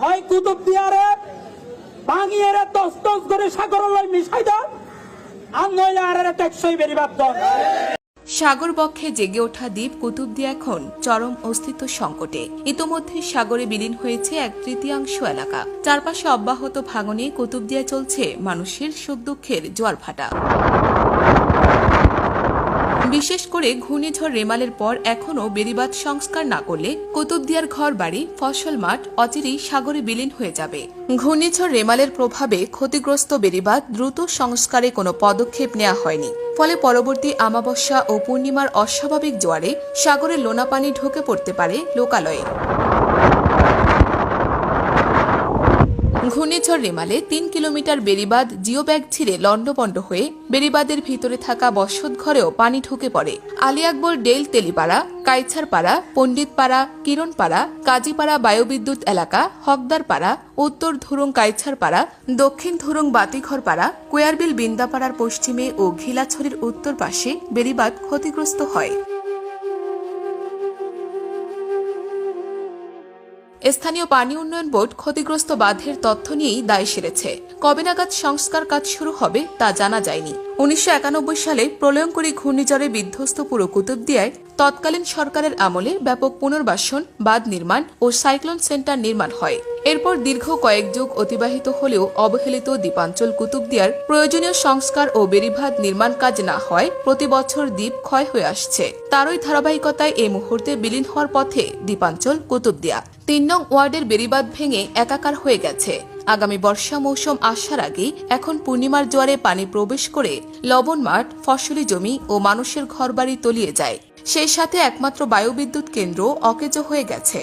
হয় কুতুবদিয়ারে ভাঙিয়ে তস্তস করে সাগরলৈ মিশাই দাও, আর নইলে আর টেকসই বেরিবাদ দাও। সাগর বক্ষে জেগে ওঠা দ্বীপ কুতুবদিয়া এখন চরম অস্তিত্ব সংকটে। ইতোমধ্যে সাগরে বিলীন হয়েছে 1/3 এলাকা। চারপাশে অব্যাহত ভাঙনে কুতুবদিয়া চলছে মানুষের সুখ দুঃখের জোয়ার ভাটা। বিশেষ করে ঘূর্ণিঝড় রেমালের পর এখনও বেড়িবাঁধ সংস্কার না করলে কুতুবদিয়ার ঘর বাড়ি, ফসল মাঠ অচিরেই সাগরে বিলীন হয়ে যাবে। ঘূর্ণিঝড় রেমালের প্রভাবে ক্ষতিগ্রস্ত বেড়িবাঁধ দ্রুত সংস্কারে কোনো পদক্ষেপ নেওয়া হয়নি। ফলে পরবর্তী আমাবস্যা ও পূর্ণিমার অস্বাভাবিক জোয়ারে সাগরের লোনা পানি ঢুকে পড়তে পারে লোকালয়ে। ঘূর্ণিঝড় রেমালে 3 কিলোমিটার বেড়িবাঁধ জিওব্যাগ ছিঁড়ে লণ্ডভণ্ড হয়ে বেড়িবাঁধের ভিতরে থাকা বসত ঘরেও পানি ঢুকে পড়ে। আলী আকবর ডেল তেলিপাড়া, কাইছারপাড়া, পণ্ডিতপাড়া, কিরণপাড়া, কাজীপাড়া বায়ুবিদ্যুৎ এলাকা, হকদারপাড়া, উত্তর ধুরুং কাইছারপাড়া, দক্ষিণ ধুরুং বাতিঘরপাড়া, কোয়ারবিল বিন্দাপাড়ার পশ্চিমে ও ঘিলাছড়ির উত্তর পাশে বেড়িবাঁধ ক্ষতিগ্রস্ত হয়। স্থানীয় পানি উন্নয়ন বোর্ড ক্ষতিগ্রস্ত বাঁধের তথ্য নিয়েই দায় সেরেছে। কবে নাগাদ সংস্কার কাজ শুরু হবে তা জানা যায়নি। 1991 সালে প্রলয়ঙ্করী ঘূর্ণিঝড়ে বিধ্বস্ত পুরো কুতুবদিয়ায় তৎকালীন সরকারের আমলে ব্যাপক পুনর্বাসন, বাঁধ নির্মাণ ও সাইক্লোন সেন্টার নির্মাণ হয়। এরপর দীর্ঘ কয়েক যুগ অতিবাহিত হলেও অবহেলিত দ্বীপাঞ্চল কুতুবদিয়ার প্রয়োজনীয় সংস্কার ও বেড়িবাঁধ নির্মাণ কাজ না হয় প্রতি বছর দ্বীপ ক্ষয় হয়ে আসছে। তারই ধারাবাহিকতায় এই মুহূর্তে বিলীন হওয়ার পথে দ্বীপাঞ্চল কুতুবদিয়া। 3 নং ওয়ার্ডের বেড়িবাঁধ ভেঙে একাকার হয়ে গেছে। আগামী বর্ষা মৌসুম আসার আগেই এখন পূর্ণিমার জোয়ারে পানি প্রবেশ করে লবণ মাঠ, ফসলি জমি ও মানুষের ঘরবাড়ি তলিয়ে যায়। সেই সাথে একমাত্র বায়ুবিদ্যুৎ কেন্দ্র অকেজো হয়ে গেছে।